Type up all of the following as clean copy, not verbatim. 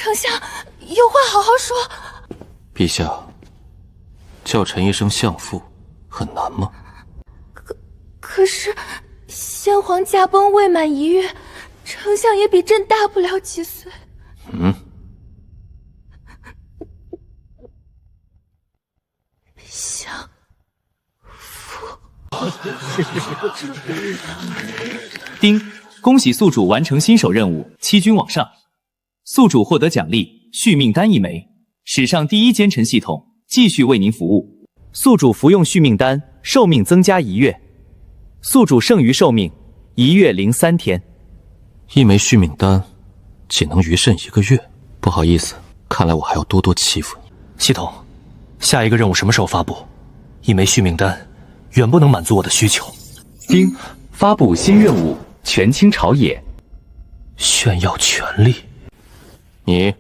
丞相，有话好好说。陛下，叫臣一声相父，很难吗？可是，先皇驾崩未满1月，丞相也比朕大不了几岁。相父。丁，恭喜宿主完成新手任务，7军往上。宿主获得奖励续命丹1枚，史上第1奸臣系统继续为您服务。宿主服用续命丹，寿命增加1月。宿主剩余寿命1月03天。1枚续命丹，仅能余剩1个月。不好意思，看来我还要多多欺负你。系统，下一个任务什么时候发布？1枚续命丹，远不能满足我的需求。丁，发布新任务权倾朝野。炫耀权力。你，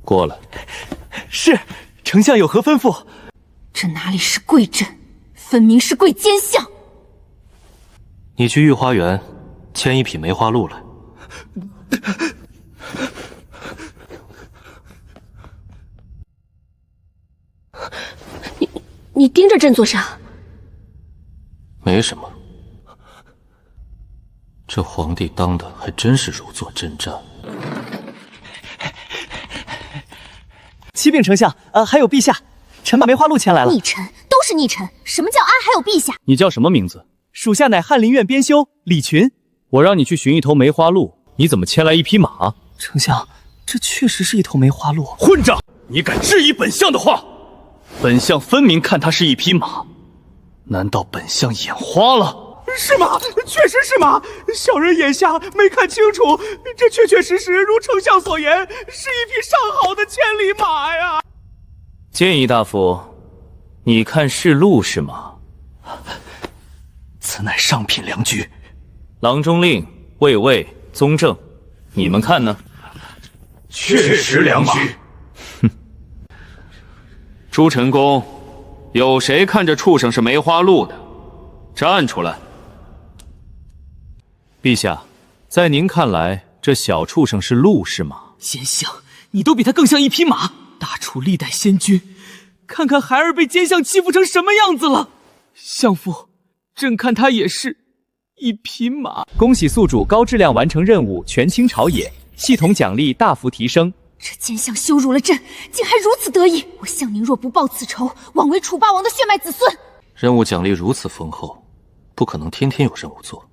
过来。是，丞相有何吩咐？这哪里是贵镇，分明是贵奸相。你去御花园牵1匹梅花鹿来。你盯着朕做啥？没什么。这皇帝当的还真是如坐针毡。启禀丞相，还有陛下，臣把梅花鹿牵来了。逆臣都是逆臣，什么叫哀还有陛下？你叫什么名字？属下乃翰林院编修李群。我让你去寻一头梅花鹿，你怎么牵来1匹马？丞相，这确实是一头梅花鹿。混账！你敢质疑本相的话？本相分明看它是1匹马，难道本相眼花了？是马，确实是马。小人眼下没看清楚，这确确实实如丞相所言，是1匹上好的千里马呀。建议大夫，你看是鹿是马？此乃上品良驹。郎中令、卫尉、宗正，你们看呢？确实良驹。哼！朱陈公，有谁看这畜生是梅花鹿的？站出来！陛下，在您看来，这小畜生是鹿是马？贤相，你都比他更像1匹马。大楚历代先君，看看孩儿被奸相欺负成什么样子了。相父，朕看他也是1匹马。恭喜宿主高质量完成任务权倾朝野，系统奖励大幅提升。这奸相羞辱了朕，竟还如此得意！我项宁若不报此仇，枉为楚霸王的血脉子孙。任务奖励如此丰厚，不可能天天有任务做。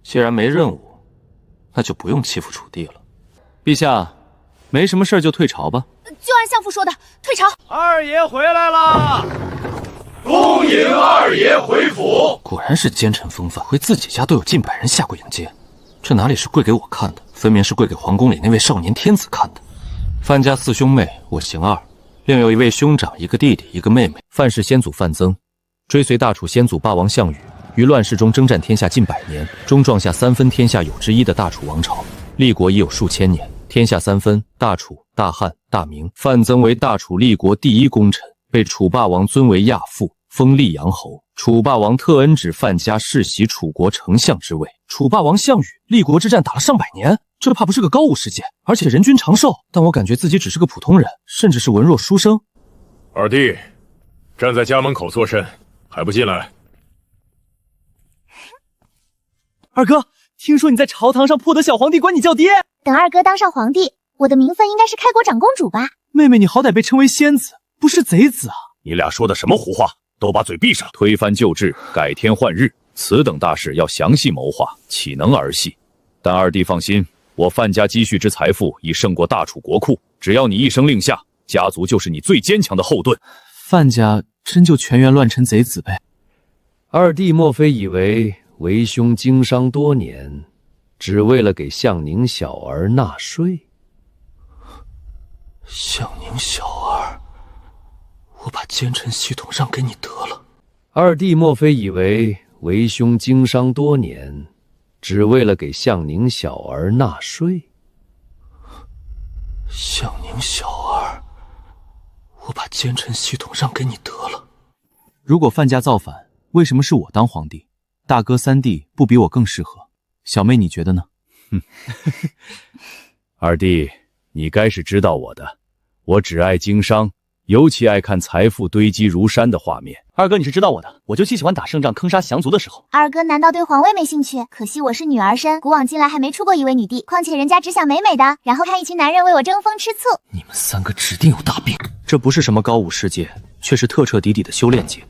既然没任务，那就不用欺负楚帝了。陛下，没什么事就退朝吧。就按相父说的，退朝。二爷回来了，恭迎二爷回府。果然是奸臣风范，回自己家都有近100人下跪迎接，这哪里是跪给我看的，分明是跪给皇宫里那位少年天子看的。范家4兄妹，我行2，另有1位兄长，1个弟弟，1个妹妹。范氏先祖范增，追随大楚先祖霸王项羽，于乱世中征战天下近100年，终创下3分天下有之一的大楚王朝，立国已有数千年，天下3分，大楚、大汉、大明。范增为大楚立国第1功臣，被楚霸王尊为亚父，封溧阳侯。楚霸王特恩指范家世袭楚国丞相之位。楚霸王项羽立国之战打了上百年，这怕不是个高武世界，而且人均长寿。但我感觉自己只是个普通人，甚至是文弱书生。二弟，站在家门口作甚，还不进来？二哥，听说你在朝堂上迫得小皇帝管你叫爹。等二哥当上皇帝，我的名分应该是开国长公主吧？妹妹，你好歹被称为仙子，不是贼子啊！你俩说的什么胡话？都把嘴闭上！推翻旧制，改天换日，此等大事要详细谋划，岂能儿戏？但二弟放心，我范家积蓄之财富已胜过大楚国库，只要你一声令下，家族就是你最坚强的后盾。范家真就全员乱臣贼子呗？二弟莫非以为为兄经商多年，只为了给项宁小儿纳税？项宁小儿，我把奸臣系统让给你得了。二弟莫非以为为兄经商多年，只为了给项宁小儿纳税？项宁小儿，我把奸臣系统让给你得了。如果范家造反，为什么是我当皇帝？大哥三弟不比我更适合？小妹你觉得呢？二弟，你该是知道我的，我只爱经商，尤其爱看财富堆积如山的画面。二哥，你是知道我的，我就喜欢打胜仗坑杀降族的时候。二哥难道对皇位没兴趣？可惜我是女儿身，古往今来还没出过一位女帝，况且人家只想美美的，然后看一群男人为我争风吃醋。你们三个指定有大病。这不是什么高武世界，却是彻彻底底的修炼界，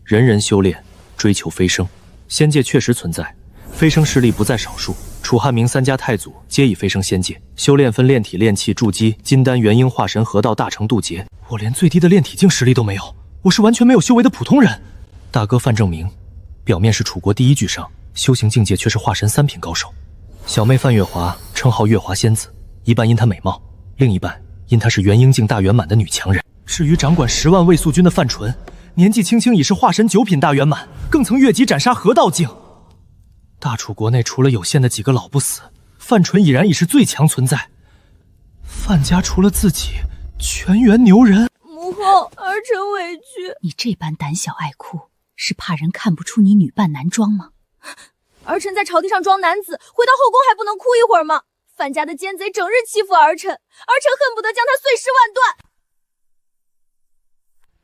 人人修炼，追求飞升。仙界确实存在，飞升势力不在少数。楚汉明3家太祖皆已飞升仙界，修炼分炼体、炼气、筑基、金丹、元婴、化神、河道、大成、渡劫。我连最低的炼体境实力都没有，我是完全没有修为的普通人。大哥范正明，表面是楚国第一巨商，修行境界却是化神3品高手。小妹范月华，称号月华仙子，一半因她美貌，另一半因她是元婴境大圆满的女强人。至于掌管10万卫宿军的范纯，年纪轻轻已是化神9品大圆满，更曾越级斩杀河道境。大楚国内除了有限的几个老不死，范纯已然已是最强存在。范家除了自己，全员牛人。母后，儿臣委屈。你这般胆小爱哭，是怕人看不出你女扮男装吗？儿臣在朝廷上装男子，回到后宫还不能哭一会儿吗？范家的奸贼整日欺负儿臣，儿臣恨不得将他碎尸万段。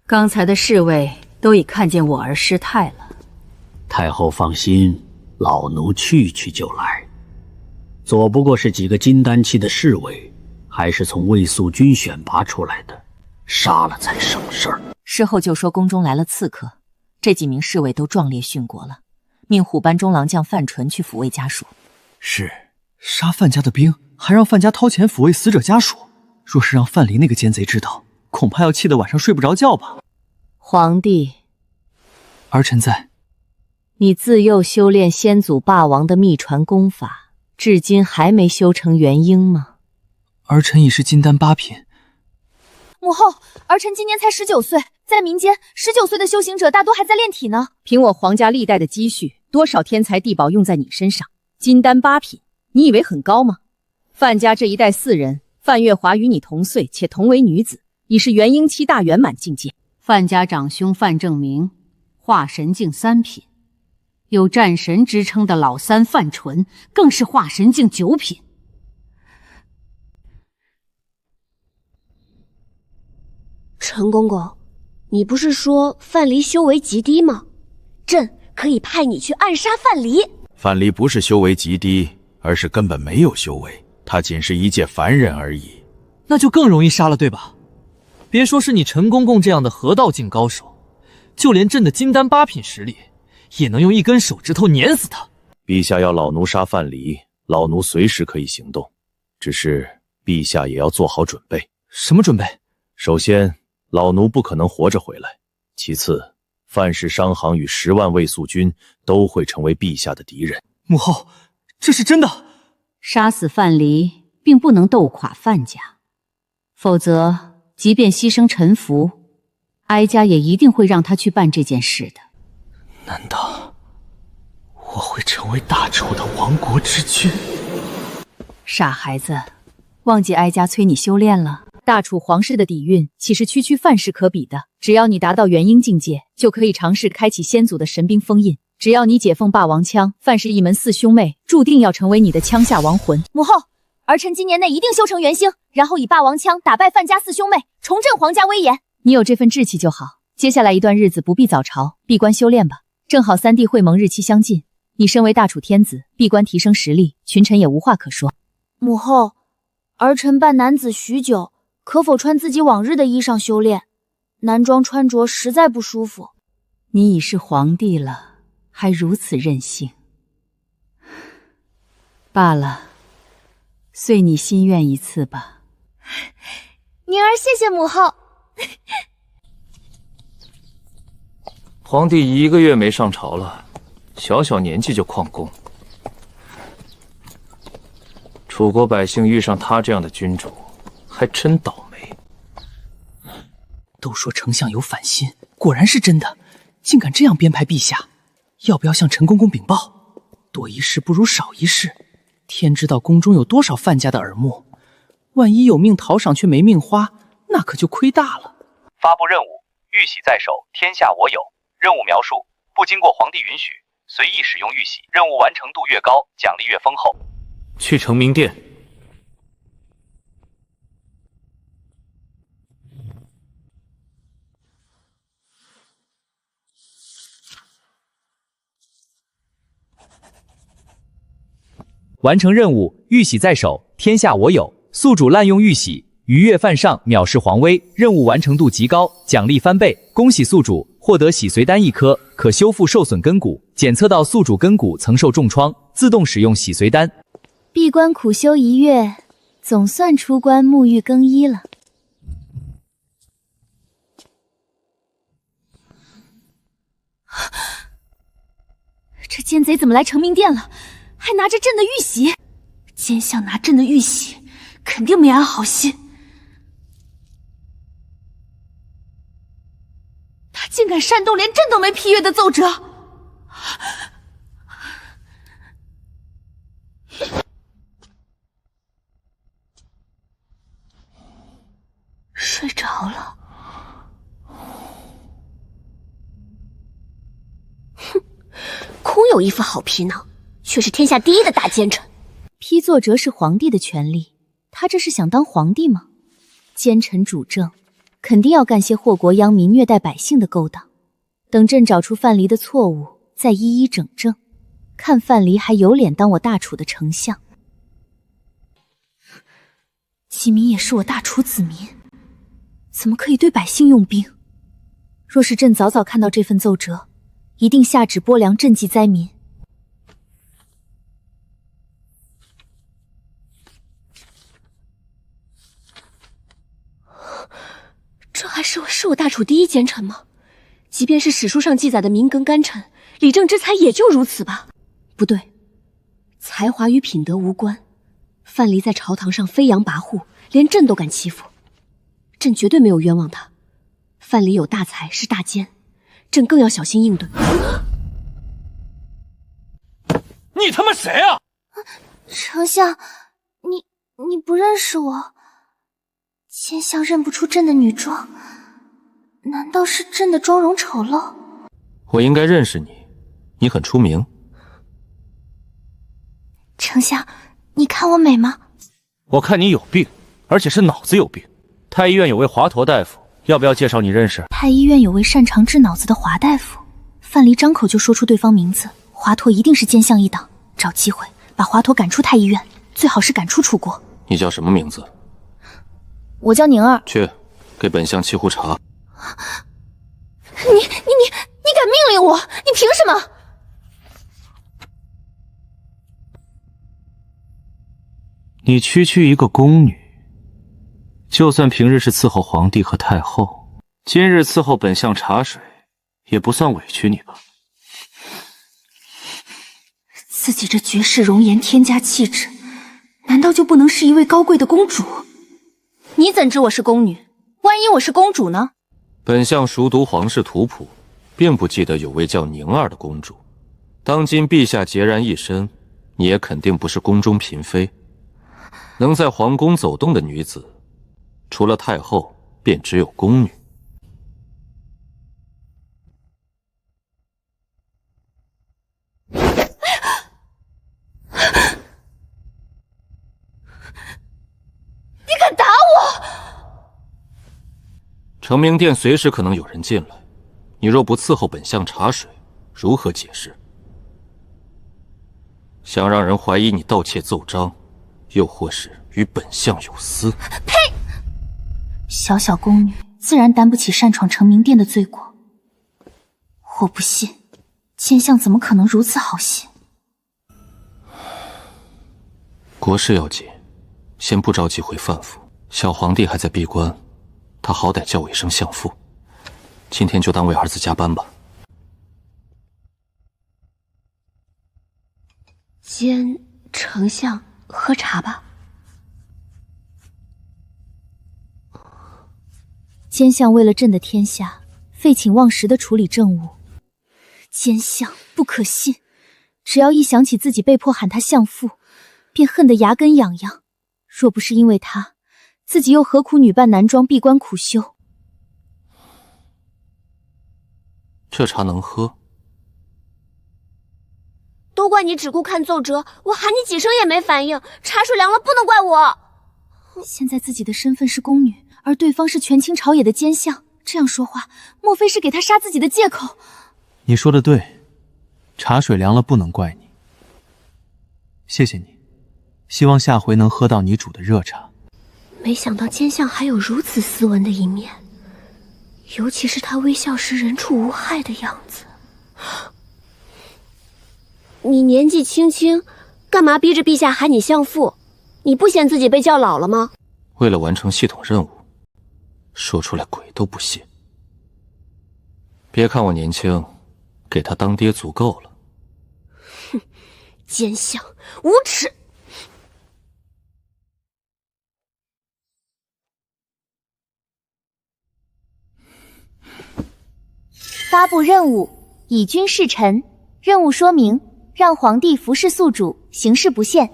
刚才的侍卫都已看见我儿失态了。太后放心，老奴去就来。左不过是几个金丹期的侍卫，还是从卫宿军选拔出来的，杀了才省事儿。事后就说宫中来了刺客，这几名侍卫都壮烈殉国了，命虎班中郎将范纯去抚慰家属。是，杀范家的兵，还让范家掏钱抚慰死者家属。若是让范蠡那个奸贼知道，恐怕要气得晚上睡不着觉吧。皇帝，儿臣在。你自幼修炼先祖霸王的秘传功法，至今还没修成元婴吗？儿臣已是金丹8品。母后，儿臣今年才19岁，在民间19岁的修行者大多还在炼体呢。凭我皇家历代的积蓄，多少天才地宝用在你身上？金丹8品，你以为很高吗？范家这一代4人，范月华与你同岁，且同为女子，已是元婴期大圆满境界。范家长兄范正明，化神境3品，有战神之称的老三范纯，更是化神境9品。陈公公，你不是说范蠡修为极低吗？朕可以派你去暗杀范蠡。范蠡不是修为极低，而是根本没有修为，他仅是一介凡人而已。那就更容易杀了，对吧？别说是你陈公公这样的河道境高手，就连朕的金丹8品实力，也能用一根手指头碾死他。陛下要老奴杀范蠡，老奴随时可以行动，只是陛下也要做好准备。什么准备？首先，老奴不可能活着回来；其次，范氏商行与10万卫宿军都会成为陛下的敌人。母后，这是真的。杀死范蠡，并不能斗垮范家，否则即便牺牲臣服，哀家也一定会让他去办这件事的。难道我会成为大楚的亡国之君？傻孩子，忘记哀家催你修炼了。大楚皇室的底蕴岂是区区范氏可比的？只要你达到元婴境界，就可以尝试开启先祖的神兵封印。只要你解封霸王枪，范氏一门4兄妹注定要成为你的枪下亡魂。母后，儿臣今年内一定修成元星，然后以霸王枪打败范家4兄妹，重振皇家威严。你有这份志气就好，接下来一段日子不必早朝，闭关修炼吧。正好3帝会盟日期相近，你身为大楚天子，闭关提升实力，群臣也无话可说。母后，儿臣扮男子许久，可否穿自己往日的衣裳修炼？男装穿着实在不舒服。你已是皇帝了，还如此任性。罢了，遂你心愿一次吧。宁儿谢谢母后。皇帝1个月没上朝了，小小年纪就旷工。楚国百姓遇上他这样的君主，还真倒霉。都说丞相有反心，果然是真的，竟敢这样编排陛下。要不要向陈公公禀报？多一事不如少一事。天知道宫中有多少范家的耳目，万一有命讨赏却没命花，那可就亏大了。发布任务：玉玺在手，天下我有。任务描述：不经过皇帝允许，随意使用玉玺，任务完成度越高，奖励越丰厚。去成明殿。完成任务，玉玺在手，天下我有。宿主滥用玉玺，逾越犯上，藐视皇威，任务完成度极高，奖励翻倍。恭喜宿主获得洗髓丹1颗，可修复受损根骨。检测到宿主根骨曾受重创，自动使用洗髓丹。闭关苦修1月，总算出关沐浴更衣了。这奸贼怎么来成明殿了？还拿着朕的玉玺？奸相拿朕的玉玺，肯定没安好心。他竟敢煽动连朕都没批阅的奏折！睡着了。哼，空有一副好皮囊，却是天下第一的大奸臣。批奏折是皇帝的权利，他这是想当皇帝吗？奸臣主政，肯定要干些祸国殃民、虐待百姓的勾当。等朕找出范蠡的错误，再一一整正，看范蠡还有脸当我大楚的丞相。季民也是我大楚子民，怎么可以对百姓用兵？若是朕早早看到这份奏折，一定下旨拨粮赈济灾民。这还是我大楚第一奸臣吗？即便是史书上记载的明更干臣，理政之才也就如此吧。不对，才华与品德无关。范蠡在朝堂上飞扬跋扈，连朕都敢欺负，朕绝对没有冤枉他。范蠡有大才，是大奸，朕更要小心应对。你他妈谁啊？丞相，你不认识我？奸相认不出朕的女装，难道是朕的妆容丑陋？我应该认识你，你很出名。丞相，你看我美吗？我看你有病，而且是脑子有病。太医院有位华佗大夫，要不要介绍你认识？太医院有位擅长治脑子的华大夫。范蠡张口就说出对方名字，华佗一定是奸相一党。找机会把华佗赶出太医院，最好是赶出楚国。你叫什么名字？我叫宁儿。去，给本相沏壶茶。你敢命令我？你凭什么？你区区一个宫女，就算平日是伺候皇帝和太后，今日伺候本相茶水，也不算委屈你吧？自己这绝世容颜、天家气质，难道就不能是一位高贵的公主？你怎知我是宫女？万一我是公主呢？本相熟读皇室图谱，并不记得有位叫宁儿的公主。当今陛下孑然一身，你也肯定不是宫中嫔妃。能在皇宫走动的女子，除了太后，便只有宫女。你敢打我！成明殿随时可能有人进来，你若不伺候本相茶水，如何解释？想让人怀疑你盗窃奏章，又或是与本相有私？呸！小小宫女自然担不起擅闯成明殿的罪过。我不信，奸相怎么可能如此好心？国事要紧，先不着急回范府。小皇帝还在闭关，他好歹叫我一声相父。今天就当为儿子加班吧。兼丞相，喝茶吧。奸相为了朕的天下，废寝忘食地处理政务。奸相不可信，只要一想起自己被迫喊他相父，便恨得牙根痒痒。若不是因为他，自己又何苦女扮男装闭关苦修？这茶能喝？都怪你只顾看奏折，我喊你几声也没反应，茶水凉了不能怪我。现在自己的身份是宫女，而对方是权倾朝野的奸相，这样说话，莫非是给他杀自己的借口？你说的对，茶水凉了不能怪你。谢谢你。希望下回能喝到你煮的热茶。没想到奸相还有如此斯文的一面，尤其是他微笑时人畜无害的样子。你年纪轻轻，干嘛逼着陛下喊你相父？你不嫌自己被叫老了吗？为了完成系统任务，说出来鬼都不信。别看我年轻，给他当爹足够了。哼，奸相无耻！发布任务：以君弑臣。任务说明：让皇帝服侍宿主，行事不限。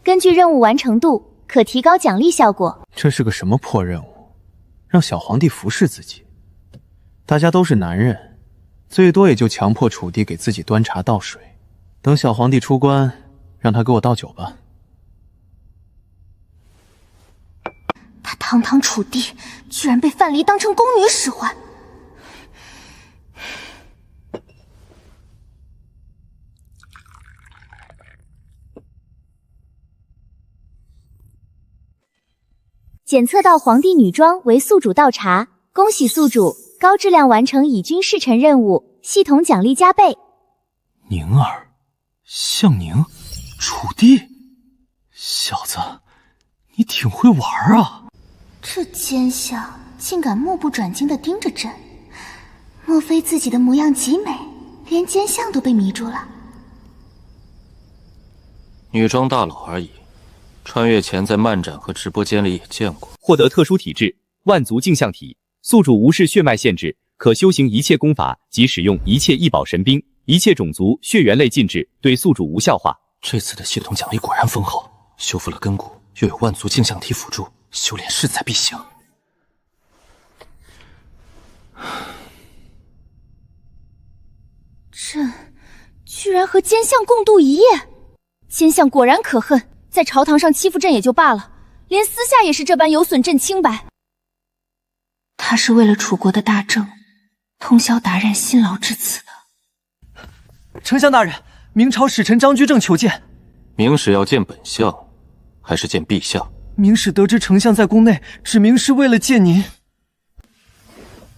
根据任务完成度，可提高奖励效果。这是个什么破任务？让小皇帝服侍自己？大家都是男人，最多也就强迫楚帝给自己端茶倒水。等小皇帝出关，让他给我倒酒吧。他堂堂楚帝，居然被范蠡当成宫女使唤。检测到皇帝女装为宿主倒茶，恭喜宿主高质量完成以君弑臣任务，系统奖励加倍。宁儿，向宁，楚帝，小子，你挺会玩啊！这奸相竟敢目不转睛地盯着朕，莫非自己的模样极美，连奸相都被迷住了？女装大佬而已。穿越前在漫展和直播间里也见过。获得特殊体质万族镜像体，宿主无视血脉限制，可修行一切功法及使用一切异宝神兵，一切种族血缘类禁制对宿主无效化。这次的系统奖励果然丰厚，修复了根骨，又有万族镜像体辅助，修炼势在必行。朕居然和奸相共度一夜，奸相果然可恨。在朝堂上欺负朕也就罢了，连私下也是这般有损朕清白。他是为了楚国的大政，通宵达旦辛劳至此的。丞相大人，明朝使臣张居正求见。明使要见本相，还是见陛下？明使得知丞相在宫内，指明是为了见您。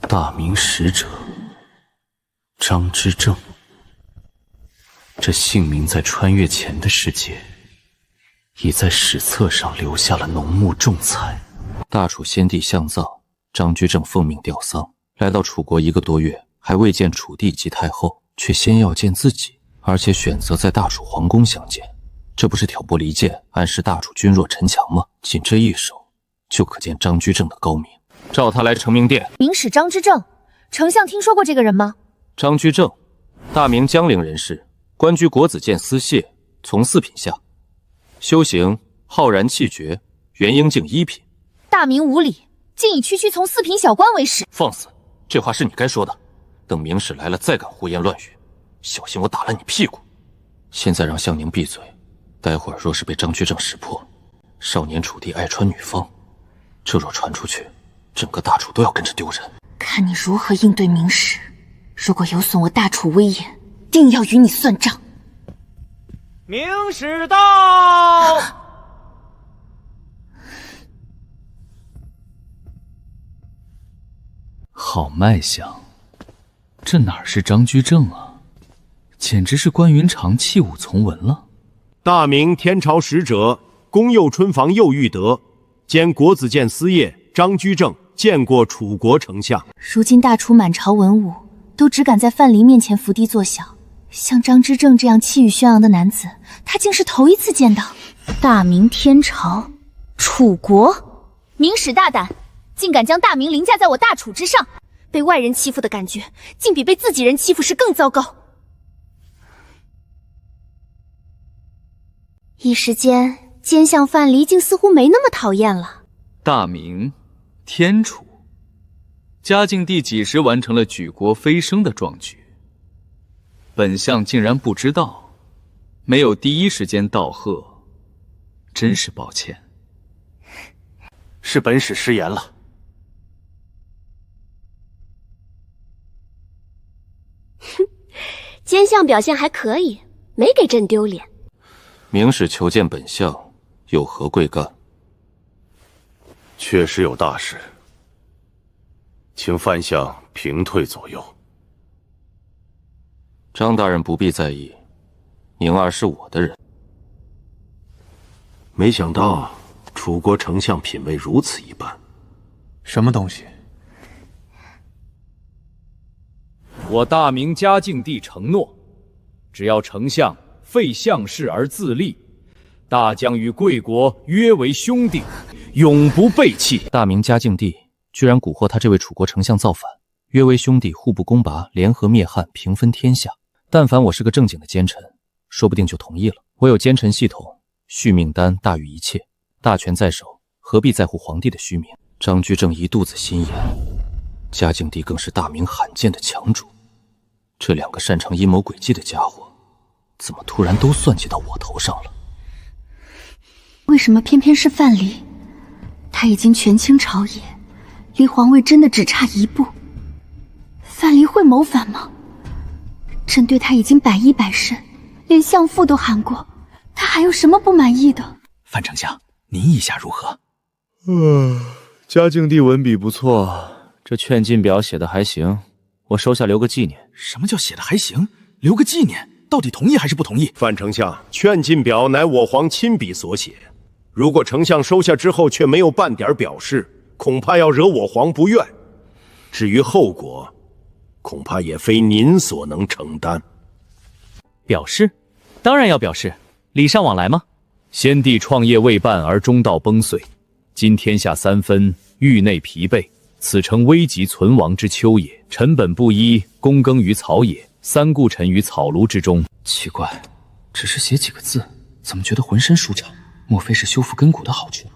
大明使者张之正，这姓名在穿越前的世界已在史册上留下了浓墨重彩。大楚先帝相造，张居正奉命吊丧，来到楚国1个多月，还未见楚帝及太后，却先要见自己，而且选择在大楚皇宫相见，这不是挑拨离间，暗示大楚君弱臣强吗？仅这一手，就可见张居正的高明。召他来承明殿。明使张之正，丞相听说过这个人吗？张居正，大明江陵人士，官居国子监司谢，从4品下。修行浩然气绝，元婴境1品。大明无礼，竟以区区从4品小官为使。放肆！这话是你该说的。等明使来了，再敢胡言乱语，小心我打烂你屁股。现在让向宁闭嘴，待会儿若是被张居正识破，少年楚帝爱穿女方，这若传出去，整个大楚都要跟着丢人。看你如何应对明使，如果有损我大楚威严，定要与你算账。明使到！好卖相，这哪是张居正啊，简直是关云长弃武从文了。大明天朝使者宫右春房右玉德兼国子监司业张居正见过楚国丞相。如今大楚满朝文武都只敢在范蠡面前伏低作小，像张之正这样气宇轩昂的男子，他竟是头一次见到。大明天朝，楚国，明使大胆，竟敢将大明凌驾在我大楚之上，被外人欺负的感觉，竟比被自己人欺负时更糟糕。一时间，奸相范蠡竟似乎没那么讨厌了。大明，天楚，嘉靖帝几时完成了举国飞升的壮举？本相竟然不知道，没有第一时间道贺，真是抱歉。是本使失言了。哼，奸相表现还可以，没给朕丢脸。明使求见本相，有何贵干？确实有大事，请范相平退左右。张大人不必在意，宁儿是我的人。没想到楚国丞相品味如此一般。什么东西？我大明嘉靖帝承诺，只要丞相废相事而自立，大将与贵国约为兄弟，永不背弃。大明嘉靖帝居然蛊惑他这位楚国丞相造反，约为兄弟，互不攻拔，联合灭汉，平分天下。但凡我是个正经的奸臣，说不定就同意了。我有奸臣系统，续命丹大于一切，大权在手，何必在乎皇帝的虚名？张居正一肚子心眼，嘉靖帝更是大明罕见的强主。这两个擅长阴谋诡计的家伙，怎么突然都算计到我头上了？为什么偏偏是范蠡？他已经权倾朝野，离皇位真的只差一步。范蠡会谋反吗？朕对他已经百依百顺，连相父都喊过，他还有什么不满意的？范丞相，您意下如何？嘉靖帝文笔不错，这劝进表写的还行，我手下留个纪念。什么叫写的还行？留个纪念？到底同意还是不同意？范丞相，劝进表乃我皇亲笔所写，如果丞相收下之后却没有半点表示，恐怕要惹我皇不悦。至于后果，恐怕也非您所能承担。表示？当然要表示，礼尚往来吗？先帝创业未半而中道崩碎，今天下三分，域内疲惫，此诚危急存亡之秋也。臣本不依，躬耕于草野，三顾臣于草庐之中。奇怪，只是写几个字，怎么觉得浑身舒畅？莫非是修复根骨的好处？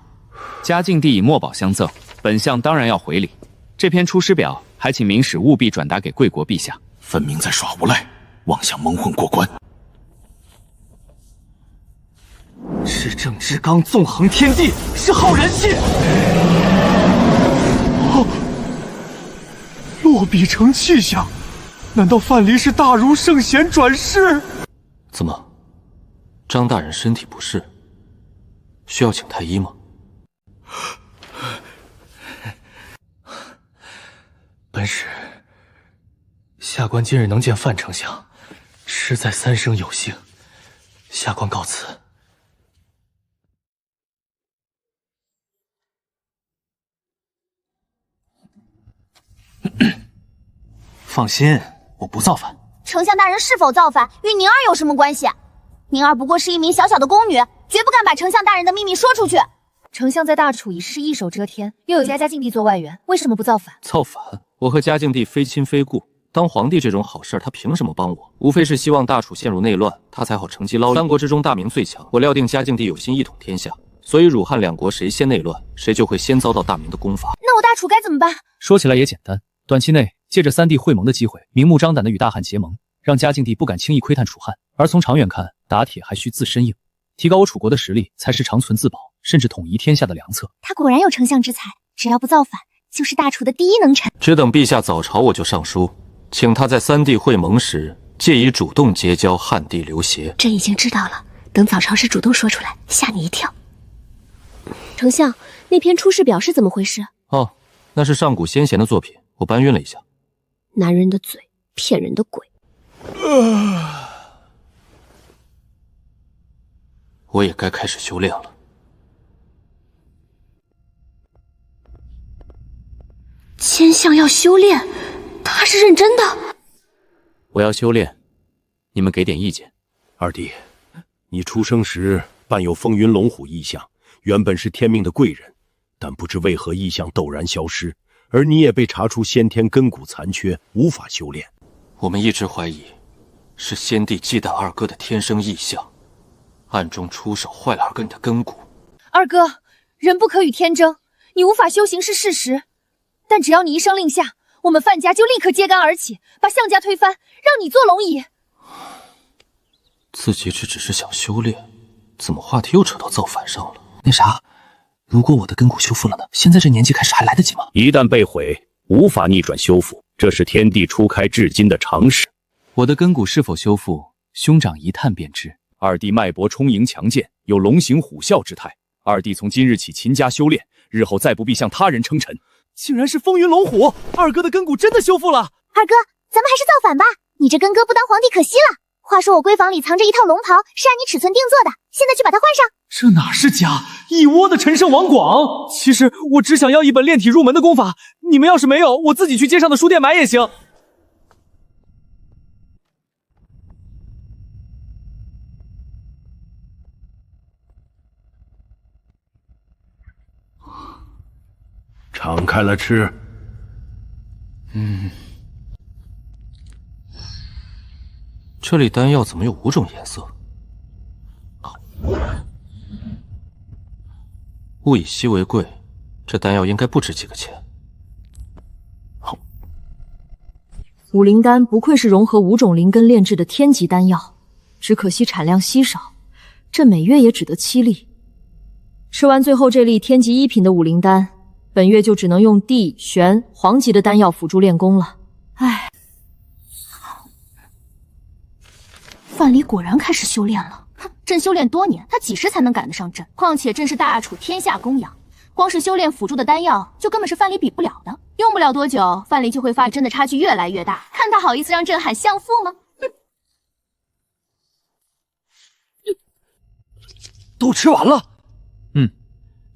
嘉靖帝以墨宝相赠，本相当然要回礼。这篇出师表还请明使务必转达给贵国陛下。分明在耍无赖，妄想蒙混过关。至正至刚，纵横天地，是浩然气。落笔成气象，难道范蠡是大儒圣贤转世？怎么，张大人身体不适，需要请太医吗？本使下官今日能见范丞相，实在三生有幸。下官告辞。放心，我不造反。丞相大人是否造反，与宁儿有什么关系？宁儿不过是一名小小的宫女，绝不敢把丞相大人的秘密说出去。丞相在大楚已是一手遮天，又有嘉靖帝做外援，为什么不造反？造反？我和嘉靖帝非亲非故，当皇帝这种好事他凭什么帮我？无非是希望大楚陷入内乱，他才好乘机捞。三国之中大明最强，我料定嘉靖帝有心一统天下，所以汝汉两国谁先内乱，谁就会先遭到大明的攻伐。那我大楚该怎么办？说起来也简单，短期内借着三地会盟的机会，明目张胆的与大汉结盟，让嘉靖帝不敢轻易窥探楚汉。而从长远看，打铁还需自身硬，提高我楚国的实力，才是长存自保，甚至统一天下的良策。他果然有丞相之才，只要不造反，就是大楚的第一能臣。只等陛下早朝，我就上书，请他在三地会盟时，借以主动结交汉地刘协。朕已经知道了，等早朝时主动说出来，吓你一跳。丞相，那篇出师表是怎么回事？哦，那是上古先贤的作品，我搬运了一下。男人的嘴，骗人的鬼。我也该开始修炼了。奸相要修炼，他是认真的。我要修炼，你们给点意见。二弟，你出生时伴有风云龙虎异象，原本是天命的贵人，但不知为何异象陡然消失，而你也被查出先天根骨残缺，无法修炼。我们一直怀疑是先帝忌惮二哥的天生异象，暗中出手坏了二哥你的根骨。二哥，人不可与天争，你无法修行是事实，但只要你一声令下，我们范家就立刻揭竿而起，把项家推翻，让你坐龙椅。自己只是想修炼，怎么话题又扯到造反上了？那啥，如果我的根骨修复了呢？现在这年纪开始还来得及吗？一旦被毁，无法逆转修复，这是天地初开至今的常识。我的根骨是否修复，兄长一探便知。二弟脉搏充盈强健，有龙行虎啸之态，二弟从今日起勤加修炼，日后再不必向他人称臣。竟然是风云龙虎，二哥的根骨真的修复了。二哥，咱们还是造反吧，你这根哥不当皇帝可惜了。话说我闺房里藏着一套龙袍，是按你尺寸定做的，现在去把它换上。这哪是假，一窝的陈胜王广。其实我只想要一本炼体入门的功法，你们要是没有，我自己去街上的书店买也行。敞开了吃。这里丹药怎么有5种颜色？物以稀为贵，这丹药应该不值几个钱。武灵丹不愧是融合5种灵根炼制的天级丹药，只可惜产量稀少，这每月也只得7粒。吃完最后这粒天级1品的武灵丹，本月就只能用地、玄、黄级的丹药辅助练功了。唉，范蠡果然开始修炼了。哼，朕修炼多年，他几时才能赶得上朕？况且朕是大楚天下供养，光是修炼辅助的丹药，就根本是范蠡比不了的。用不了多久，范蠡就会发现朕的差距越来越大。看他好意思让朕喊相父吗？都吃完了。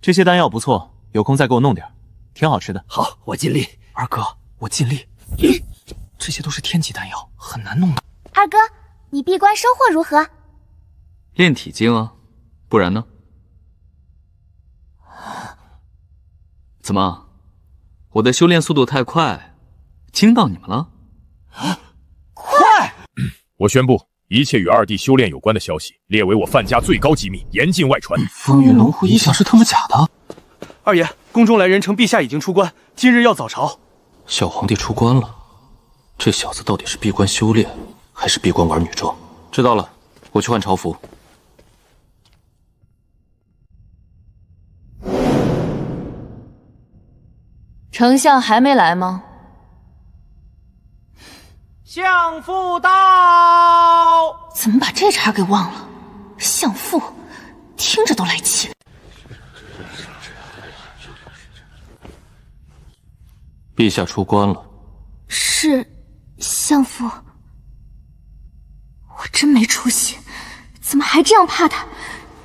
这些丹药不错，有空再给我弄点，挺好吃的。好，我尽力。二哥，我尽力。这些都是天级丹药，很难弄的。二哥，你闭关收获如何？炼体经啊，不然呢？怎么，我的修炼速度太快，惊到你们了？快！我宣布，一切与二弟修炼有关的消息列为我范家最高机密，严禁外传。风云龙虎一想是他妈假的。二爷，宫中来人称陛下已经出关，今日要早朝。小皇帝出关了，这小子到底是闭关修炼，还是闭关玩女装？知道了，我去换朝服。丞相还没来吗？相父到！怎么把这茬给忘了？相父，听着都来气。陛下出关了。是，相父。我真没出息，怎么还这样怕他？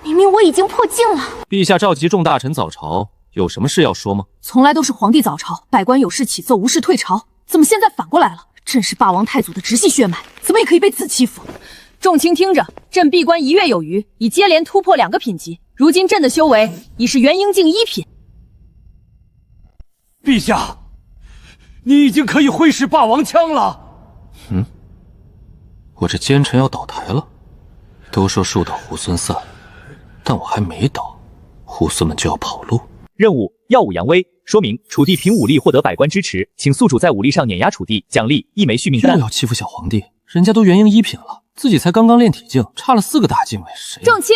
明明我已经破境了。陛下召集众大臣早朝，有什么事要说吗？从来都是皇帝早朝，百官有事启奏，无事退朝，怎么现在反过来了？朕是霸王太祖的直系血脉，怎么也可以被此欺负？众卿听着，朕闭关1月有余，已接连突破2个品级，如今朕的修为已是元婴境1品。陛下，你已经可以挥使霸王枪了。我这奸臣要倒台了。都说树倒猢狲散，但我还没倒，猢狲们就要跑路。任务：耀武扬威。说明：楚帝凭武力获得百官支持，请宿主在武力上碾压楚帝，奖励1枚续命丹。又要欺负小皇帝，人家都元婴1品了，自己才刚刚炼体境，差了4个大境位，谁？众卿，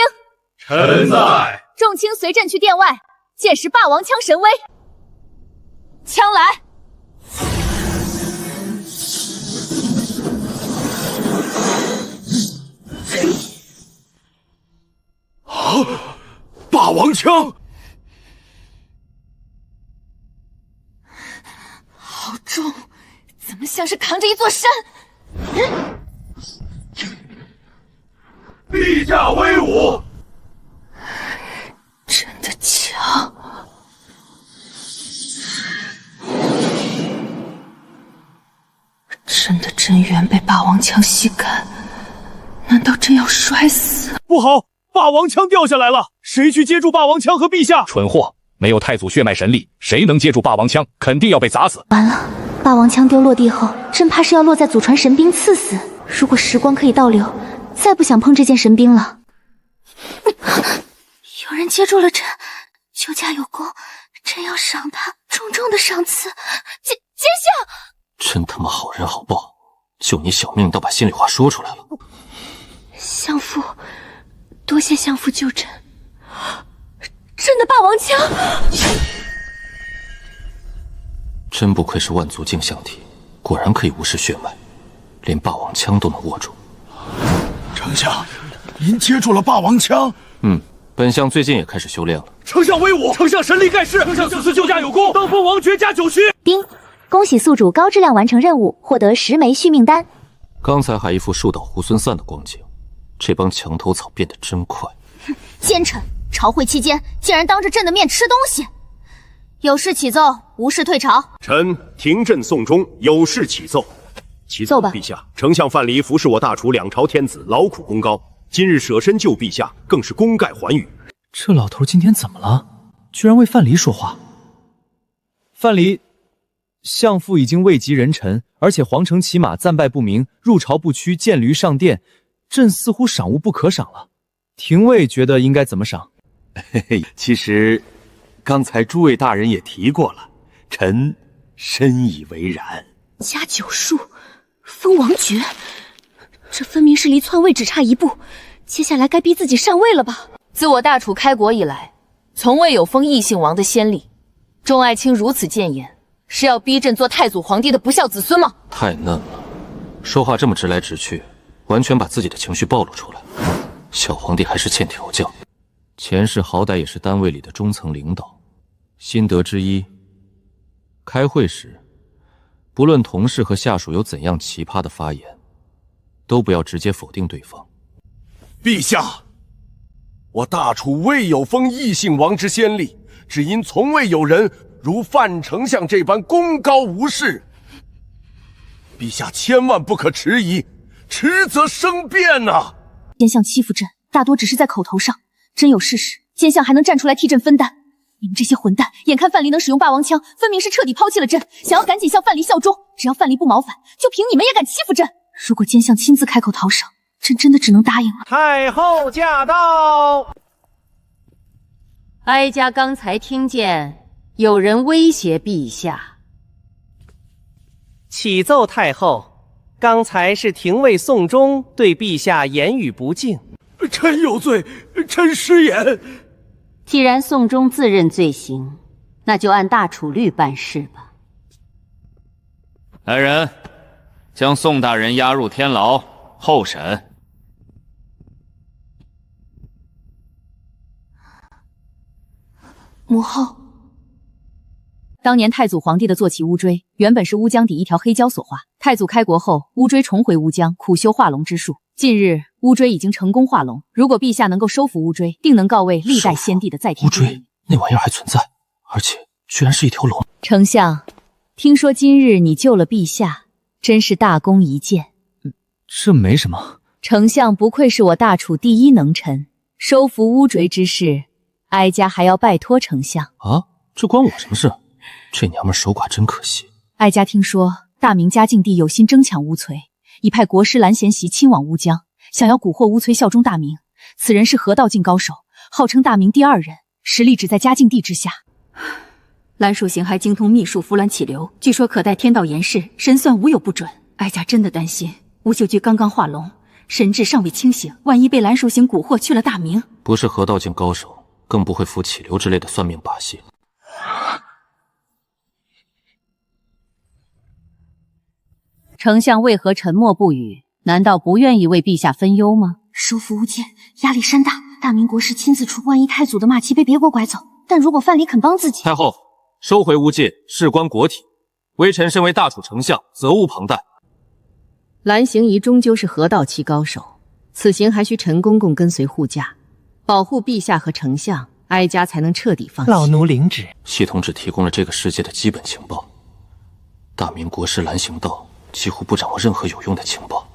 臣在。众卿随朕去殿外见识霸王枪神威。枪来！啊！霸王枪！好重，怎么像是扛着一座山？陛下威武！真的强！朕的真元被霸王枪吸干，难道真要摔死？不好，霸王枪掉下来了！谁去接住霸王枪和陛下？蠢货！没有太祖血脉神力，谁能接住霸王枪？肯定要被砸死。完了，霸王枪丢落地后，朕怕是要落在祖传神兵刺死。如果时光可以倒流，再不想碰这件神兵了。有人接住了朕，救驾有功，朕要赏他重重的赏赐。奸相！真他妈好人好报，救你小命倒把心里话说出来了。相父，多谢相父救朕。朕的霸王枪，真不愧是万族镜像体，果然可以无视血脉，连霸王枪都能握住。丞相，您接住了霸王枪？本相最近也开始修炼了。丞相威武！丞相神力盖世！丞相此次救驾有功，当封王爵加9区。丁，恭喜宿主高质量完成任务，获得10枚续命丹。刚才还一副树倒猢狲散的光景，这帮墙头草变得真快。奸臣，朝会期间竟然当着朕的面吃东西，有事启奏，无事退朝。臣停朕送终，有事启奏。启奏陛下，丞相范蠡服侍我大楚2朝天子，劳苦功高，今日舍身救陛下，更是功盖寰宇。这老头今天怎么了？居然为范蠡说话。范蠡，相父已经位极人臣，而且皇城骑马暂拜不明，入朝不趋，见驴上殿，朕似乎赏无不可赏了。廷尉觉得应该怎么赏？嘿嘿，其实刚才诸位大人也提过了，臣深以为然。加9术，封王爵，这分明是离篡位只差1步，接下来该逼自己上位了吧？自我大楚开国以来，从未有封异姓王的先例。众爱卿如此谏言，是要逼朕做太祖皇帝的不孝子孙吗？太嫩了，说话这么直来直去，完全把自己的情绪暴露出来。小皇帝还是欠调教。前世好歹也是单位里的中层领导，心得之一，开会时，不论同事和下属有怎样奇葩的发言，都不要直接否定对方。陛下，我大楚未有封异姓王之先例，只因从未有人如范丞相这般功高无世。陛下千万不可迟疑，迟则生变呐！奸相欺负朕，大多只是在口头上，真有事时，奸相还能站出来替朕分担。你们这些混蛋，眼看范蠡能使用霸王枪，分明是彻底抛弃了朕，想要赶紧向范蠡效忠。只要范蠡不谋反，就凭你们也敢欺负朕？如果奸相亲自开口讨赏，朕真的只能答应了。太后驾到！哀家刚才听见有人威胁陛下。启奏太后，刚才是廷尉宋忠对陛下言语不敬。臣有罪，臣失言。既然宋忠自认罪行，那就按大楚律办事吧。来人，将宋大人押入天牢候审。母后，当年太祖皇帝的坐骑乌骓，原本是乌江底一条黑蛟所化。太祖开国后，乌骓重回乌江，苦修化龙之术。近日，乌骓已经成功化龙。如果陛下能够收服乌骓，定能告慰历代先帝的在天之灵。那玩意儿还存在，而且居然是一条龙。丞相，听说今日你救了陛下，真是大功一件。这没什么。丞相不愧是我大楚第一能臣，收服乌骓之事，哀家还要拜托丞相。啊，这关我什么事？这娘们守寡真可惜。哀家听说大明嘉靖帝有心争抢乌崔，已派国师蓝贤习亲往乌江，想要蛊惑乌崔效忠大明。此人是河道境高手，号称大明第2人，实力只在嘉靖帝之下。蓝蜀行还精通秘术，扶鸾起流，据说可代天道言事，神算无有不准。哀家真的担心乌秀居刚刚化龙，神智尚未清醒，万一被蓝蜀行蛊惑去了大明。不是河道境高手，更不会服起流之类的算命把戏。丞相为何沉默不语？难道不愿意为陛下分忧吗？收服乌间压力山大，大明国师亲自出，万一太祖的马骑被别国拐走，但如果范蠡肯帮自己，太后收回乌界，事关国体，微臣身为大楚丞相，责无旁贷。蓝行仪终究是河道期高手，此行还需陈公公跟随护驾，保护陛下和丞相，哀家才能彻底放心。老奴领旨。系统只提供了这个世界的基本情报，大明国师蓝行道几乎不掌握任何有用的情报。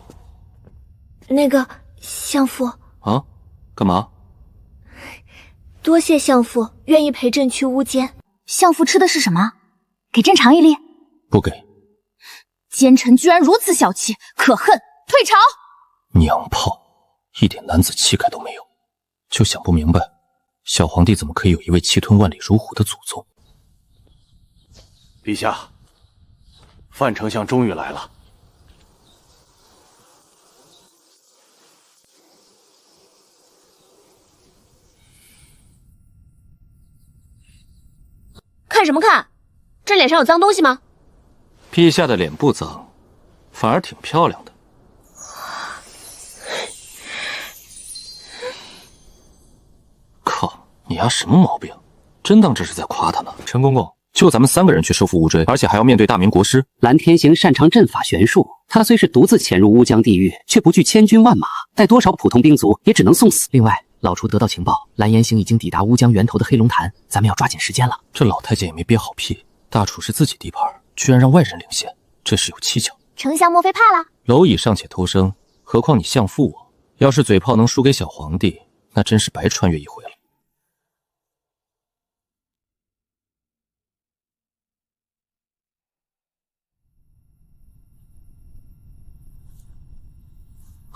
那个相父啊，干嘛？多谢相父愿意陪朕去乌间。相父吃的是什么？给朕尝一粒。不给。奸臣居然如此小气，可恨！退朝！娘炮，一点男子气概都没有，就想不明白，小皇帝怎么可以有一位气吞万里如虎的祖宗？陛下，范丞相终于来了。看什么看？这脸上有脏东西吗？陛下的脸不脏，反而挺漂亮的。靠你丫什么毛病？真当这是在夸他呢？陈公公，就咱们3个人去收复乌追，而且还要面对大明国师。蓝天行擅长阵法玄术，他虽是独自潜入乌江地狱，却不惧千军万马，带多少普通兵卒也只能送死。另外，老厨得到情报，蓝延行已经抵达乌江源头的黑龙潭，咱们要抓紧时间了。这老太监也没憋好屁，大楚是自己地盘，居然让外人领先，这是有蹊跷。丞相莫非怕了？蝼蚁尚且偷生，何况你相父我？要是嘴炮能输给小皇帝，那真是白穿越一回了。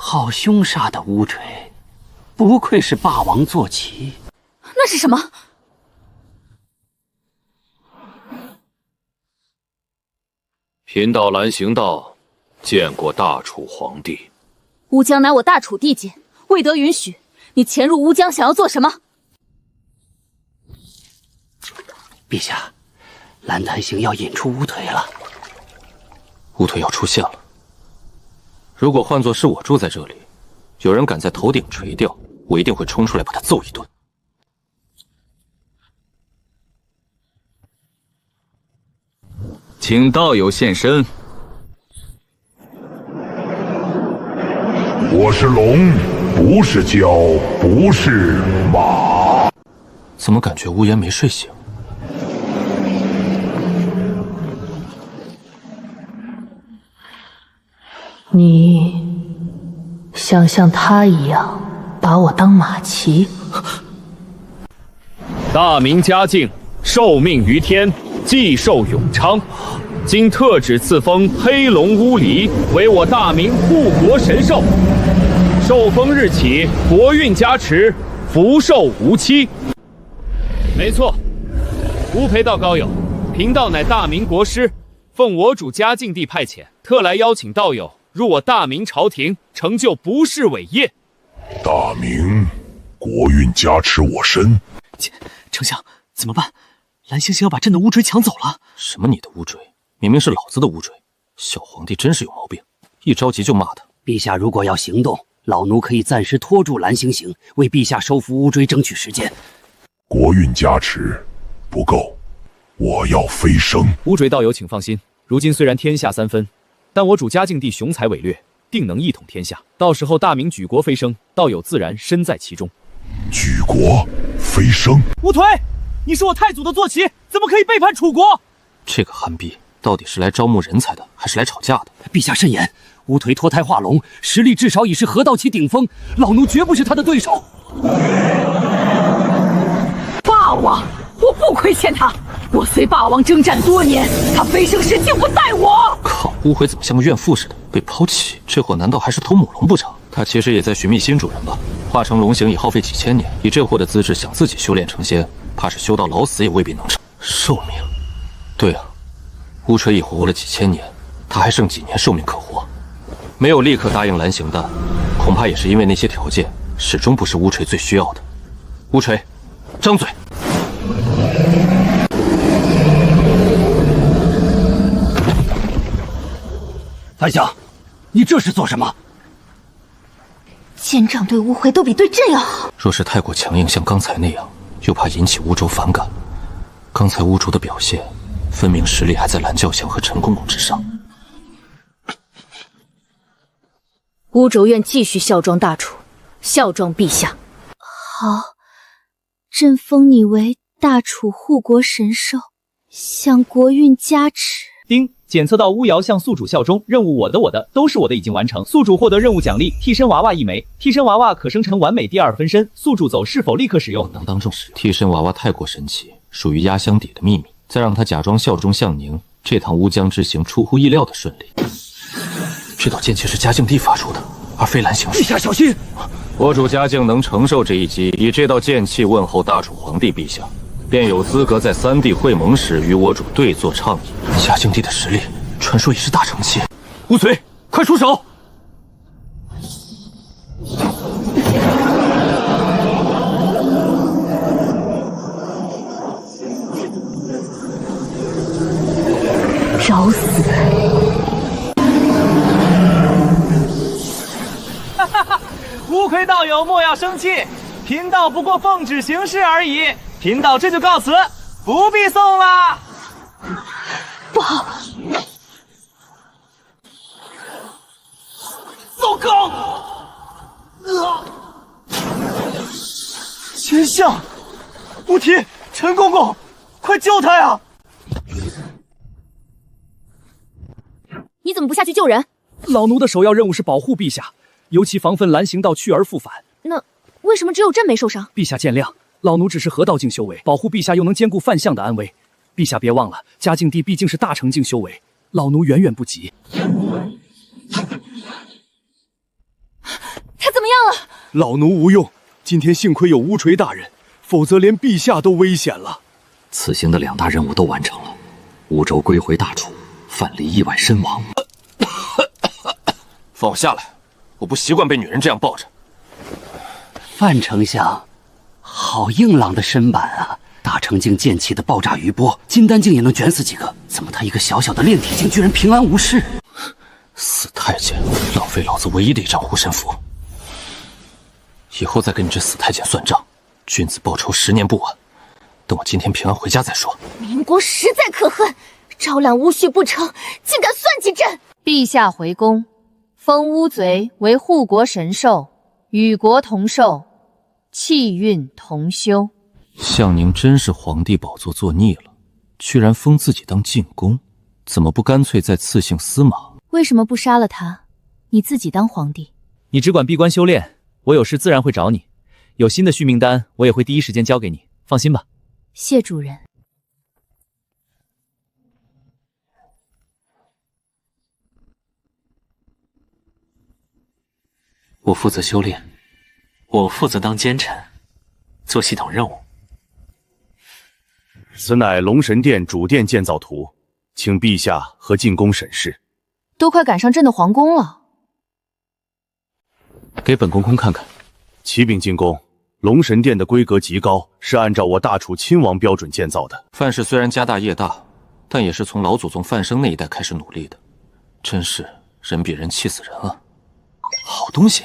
好凶煞的乌锤，不愧是霸王坐骑。那是什么？贫道蓝行道见过大楚皇帝。乌江乃我大楚地界，未得允许，你潜入乌江想要做什么？陛下，蓝潭行要引出乌腿了。乌腿要出现了。如果换作是我住在这里，有人敢在头顶垂钓，我一定会冲出来把他揍一顿。请道友现身。我是龙，不是蛟，不是马。怎么感觉乌烟没睡醒？你想像他一样把我当马骑？大明嘉靖受命于天，既寿永昌，今特旨赐封黑龙乌离为我大明护国神兽。受封日起，国运加持，福寿无期。没错，吴培道高友，贫道乃大明国师，奉我主嘉靖帝派遣，特来邀请道友入我大明朝廷，成就不世伟业。大明，国运加持我身。丞相，怎么办？蓝星星要把朕的乌锥抢走了。什么你的乌锥？明明是老子的乌锥。小皇帝真是有毛病，一着急就骂他。陛下如果要行动，老奴可以暂时拖住蓝星星，为陛下收服乌锥争取时间。国运加持不够，我要飞升。乌锥道友请放心，如今虽然天下三分，但我主嘉靖帝雄才伟略，定能一统天下。到时候大明举国飞升，道友自然身在其中。举国飞升？乌腿，你是我太祖的坐骑，怎么可以背叛楚国？这个憨逼到底是来招募人才的，还是来吵架的？陛下慎言，乌腿脱胎化龙，实力至少已是河道期顶峰，老奴绝不是他的对手。霸王，我不亏欠他，我随霸王征战多年，他飞升时竟不带我。靠，乌回怎么像个怨妇似的被抛弃？这货难道还是头母龙不成？他其实也在寻觅新主人吧？化成龙形已耗费几千年，以这货的资质想自己修炼成仙，怕是修到老死也未必能成。寿命？对啊，乌锤已活了几千年，他还剩几年寿命可活？没有立刻答应蓝形丹，恐怕也是因为那些条件始终不是乌锤最需要的。乌锤，张嘴！范相，你这是做什么？奸长对乌回都比对朕要好。若是太过强硬，像刚才那样，又怕引起乌州反感。刚才乌州的表现，分明实力还在蓝教相和陈公公之上。乌州愿继续效忠大楚，效忠陛下。好，朕封你为大楚护国神兽，向国运加持。丁，检测到巫瑶向宿主效忠，任务我的都是我的已经完成。宿主获得任务奖励替身娃娃1枚，替身娃娃可生成完美第2分身。宿主走是否立刻使用？能当众使用。替身娃娃太过神奇，属于压箱底的秘密。再让他假装效忠向宁，这趟乌江之行出乎意料的顺利。这道剑气是嘉靖帝发出的，而非蓝形。陛下小心！我主嘉靖能承受这一击，以这道剑气问候大楚皇帝陛下，便有资格在3帝会盟时与我主对坐畅饮。嘉靖帝的实力，传说已是大成器。乌嘴，快出手！找死！乌魁道友莫要生气，贫道不过奉旨行事而已，贫道这就告辞，不必送了。不好！糟糕！奸相，不提，陈公公，快救他呀！你怎么不下去救人？老奴的首要任务是保护陛下，尤其防范蓝行道去而复返。那为什么只有朕没受伤？陛下见谅，老奴只是河道境修为，保护陛下又能兼顾范相的安危。陛下别忘了，嘉靖帝毕竟是大成境修为，老奴远远不及。他怎么样了？老奴无用，今天幸亏有乌垂大人，否则连陛下都危险了。此行的2大任务都完成了，乌州归回大楚，范蠡意外身亡。放我下来，我不习惯被女人这样抱着。范丞相，好硬朗的身板啊！大成境溅起的爆炸余波，金丹境也能卷死几个，怎么他一个小小的炼体境居然平安无事？死太监，浪费老子唯一的一张护身符。以后再跟你这死太监算账，君子报仇10年不晚。等我今天平安回家再说。民国实在可恨，招揽乌须不成，竟敢算计朕！陛下回宫，封乌贼为护国神兽，与国同寿，气运同修。向宁真是皇帝宝座坐腻了，居然封自己当进宫，怎么不干脆再赐姓司马？为什么不杀了他，你自己当皇帝？你只管闭关修炼，我有事自然会找你。有新的续命丹，我也会第一时间交给你，放心吧。谢主人。我负责修炼，我负责当奸臣，做系统任务。此乃龙神殿主殿建造图，请陛下和进宫审视。都快赶上朕的皇宫了，给本公公看看。启禀进宫，龙神殿的规格极高，是按照我大楚亲王标准建造的。范氏虽然家大业大，但也是从老祖宗范生那一代开始努力的，真是人比人气死人啊！好东西，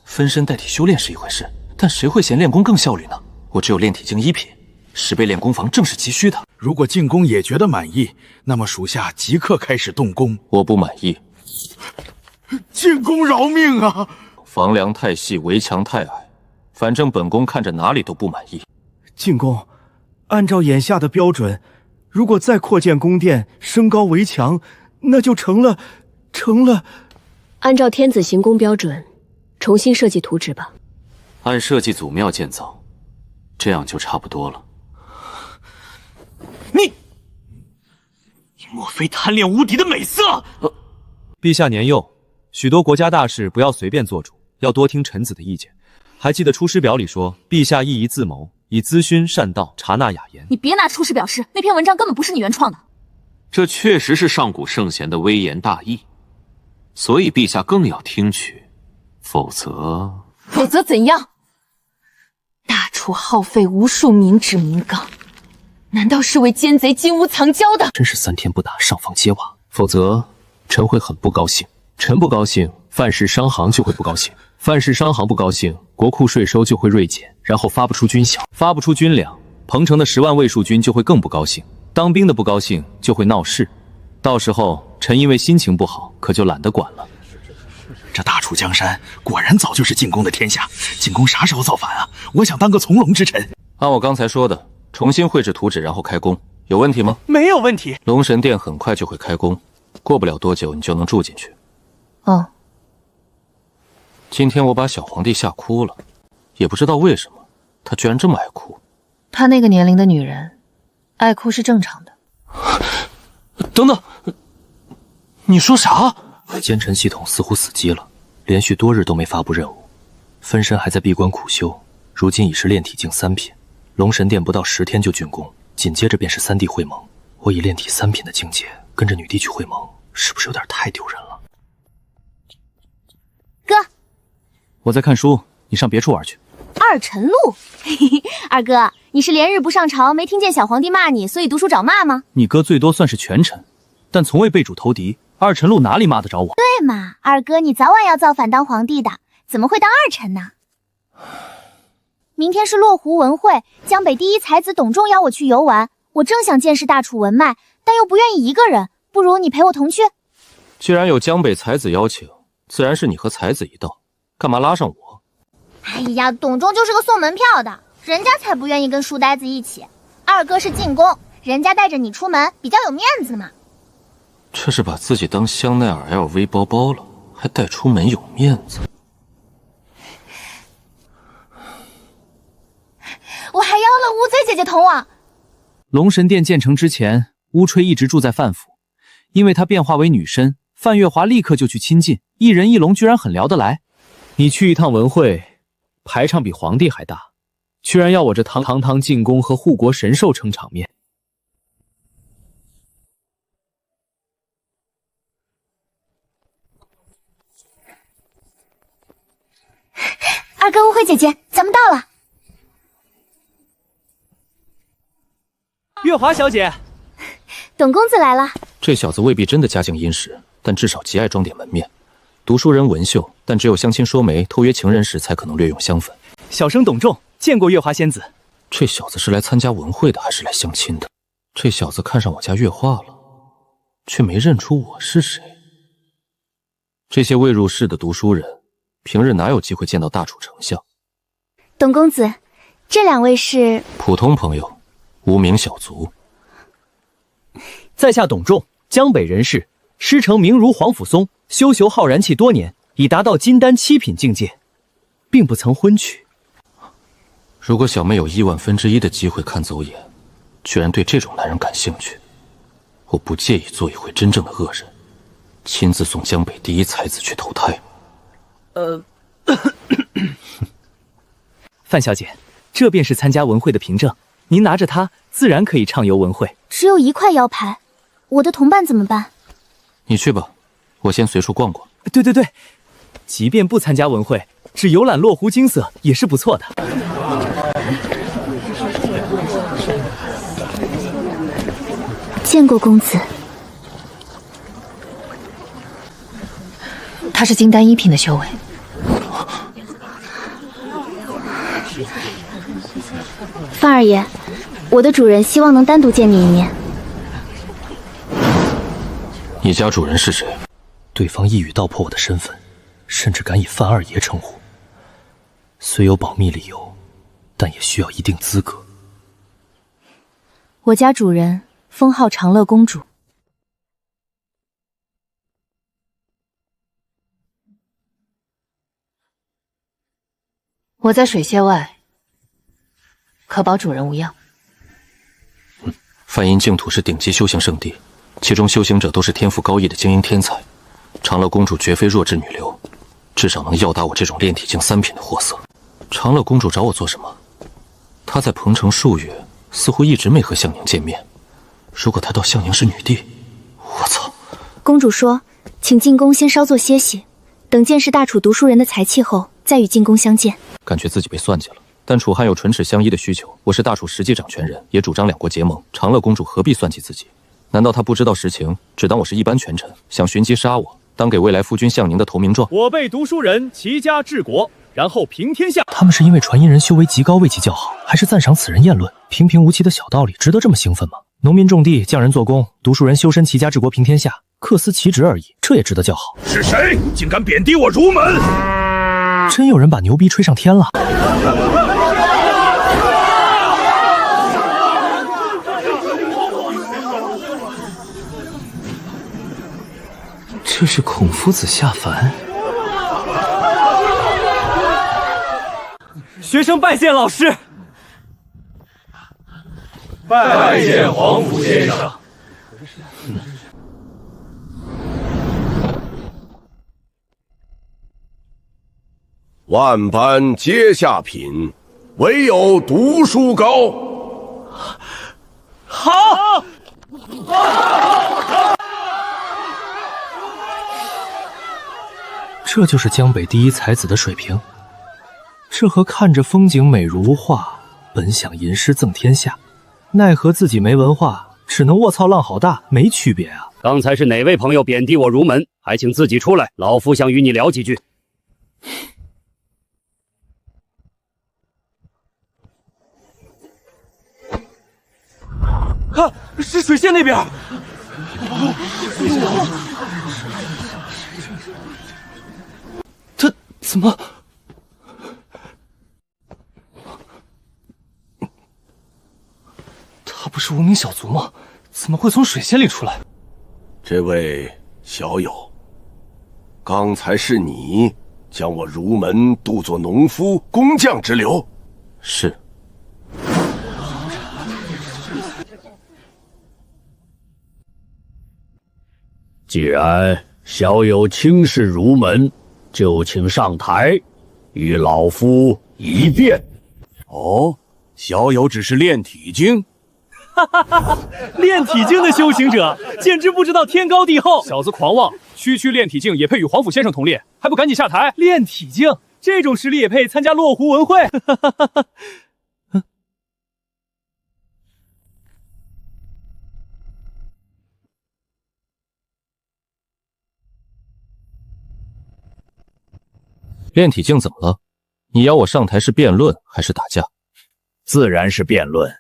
分身代替修炼是一回事，但谁会嫌练功更效率呢？我只有炼体境1品，10倍练功房正是急需的。如果进宫也觉得满意，那么属下即刻开始动工。我不满意。进宫饶命啊！房梁太细，围墙太矮，反正本宫看着哪里都不满意。进宫，按照眼下的标准，如果再扩建宫殿，升高围墙，那就成了。按照天子行宫标准，重新设计图纸吧。按设计祖庙建造，这样就差不多了。你莫非贪恋无敌的美色？陛下年幼，许多国家大事不要随便做主，要多听臣子的意见。还记得《出师表》里说，陛下亦宜自谋，以咨询善道，察纳雅言。你别拿出师表示，那篇文章根本不是你原创的。这确实是上古圣贤的微言大义，所以陛下更要听取，否则怎样？大楚耗费无数民脂民膏，难道是为奸贼金屋藏娇的？真是3天不打上房揭瓦，否则臣会很不高兴。臣不高兴，范氏商行就会不高兴；范氏商行不高兴，国库税收就会锐减，然后发不出军饷，发不出军粮，彭城的10万卫戍军就会更不高兴。当兵的不高兴就会闹事，到时候臣因为心情不好，可就懒得管了。这大楚江山果然早就是进宫的天下，进宫啥时候造反啊？我想当个从龙之臣。按我刚才说的，重新绘制图纸，然后开工，有问题吗？没有问题。龙神殿很快就会开工，过不了多久你就能住进去。哦。今天我把小皇帝吓哭了，也不知道为什么，他居然这么爱哭。他那个年龄的女人，爱哭是正常的。等等，你说啥？奸臣系统似乎死机了，连续多日都没发布任务。分身还在闭关苦修，如今已是炼体境3品，龙神殿不到10天就竣工，紧接着便是3帝会盟。我以炼体3品的境界跟着女帝去会盟，是不是有点太丢人了？哥，我在看书，你上别处玩去。二臣路，二哥，你是连日不上朝，没听见小皇帝骂你，所以读书找骂吗？你哥最多算是权臣，但从未被主投敌。二臣路哪里骂得着我？对嘛，二哥，你早晚要造反当皇帝的，怎么会当二臣呢？明天是落湖文会，江北第一才子董仲邀我去游玩，我正想见识大楚文脉，但又不愿意一个人，不如你陪我同去。既然有江北才子邀请，自然是你和才子一道，干嘛拉上我？哎呀，董仲就是个送门票的，人家才不愿意跟书呆子一起。二哥是进宫，人家带着你出门比较有面子嘛。这是把自己当香奈儿 LV 包包了，还带出门有面子。我还邀了乌贼姐姐同往。龙神殿建成之前，乌吹一直住在范府，因为他变化为女身，范月华立刻就去亲近，一人一龙居然很聊得来。你去一趟文会，排场比皇帝还大，居然要我这堂进宫和护国神兽撑场面。二哥，误会姐姐，咱们到了。月华小姐，董公子来了。这小子未必真的家境殷实，但至少极爱装点门面。读书人文秀，但只有相亲说媒、偷约情人时才可能略用香粉。小生董仲，见过月华仙子。这小子是来参加文会的，还是来相亲的？这小子看上我家月华了，却没认出我是谁。这些未入仕的读书人，平日哪有机会见到大楚丞相？董公子，这两位是普通朋友，无名小卒。在下董仲，江北人士，师承名儒皇甫嵩，修习浩然气多年，已达到金丹7品境界，并不曾婚娶。如果小妹有1/1000的机会看走眼，居然对这种男人感兴趣，我不介意做一回真正的恶人，亲自送江北第一才子去投胎。范小姐，这便是参加文会的凭证，您拿着它，自然可以畅游文会。只有1块腰牌，我的同伴怎么办？你去吧，我先随处逛逛。对，即便不参加文会，只游览落湖金色也是不错的。见过公子。他是金丹1品的修为。范二爷，我的主人希望能单独见你一面。你家主人是谁？对方一语道破我的身份，甚至敢以范二爷称呼。虽有保密理由，但也需要一定资格。我家主人封号长乐公主。我在水榭外，可保主人无恙。梵音净土是顶级修行圣地，其中修行者都是天赋高异的精英天才。长乐公主绝非弱智女流，至少能要打我这种炼体境3品的货色。长乐公主找我做什么？她在彭城数月，似乎一直没和向宁见面。如果她到向宁是女帝，我操！公主说，请进宫先稍作歇息，等见识大楚读书人的才气后，再与进宫相见。感觉自己被算计了。但楚汉有唇齿相依的需求，我是大楚实际掌权人，也主张2国结盟。长乐公主何必算计自己？难道她不知道实情，只当我是一般权臣，想寻机杀我，当给未来夫君向宁的投名状？我辈读书人齐家治国，然后平天下。他们是因为传音人修为极高，为其叫好，还是赞赏此人言论？平平无奇的小道理，值得这么兴奋吗？农民种地，匠人做工，读书人修身齐家治国平天下，各司其职而已，这也值得叫好。是谁竟敢贬低我儒门？真有人把牛逼吹上天了！这是孔夫子下凡。学生拜见老师。拜见皇甫先生。万般皆下品，唯有读书高。好。这就是江北第一才子的水平，这和看着风景美如画，本想吟诗赠天下，奈何自己没文化，只能卧槽浪好大，没区别啊！刚才是哪位朋友贬低我儒门？还请自己出来，老夫想与你聊几句。看，是水仙那边。他怎么？他不是无名小卒吗？怎么会从水仙里出来？这位小友，刚才是你将我儒门渡作农夫工匠之流？是。既然小友轻视儒门，就请上台，与老夫一辩。哦，小友只是练体经。练体经的修行者，简直不知道天高地厚。小子狂妄，区区练体经也配与皇甫先生同列，还不赶紧下台？练体经这种实力也配参加洛湖文会？练体境怎么了？你邀我上台是辩论还是打架？自然是辩论。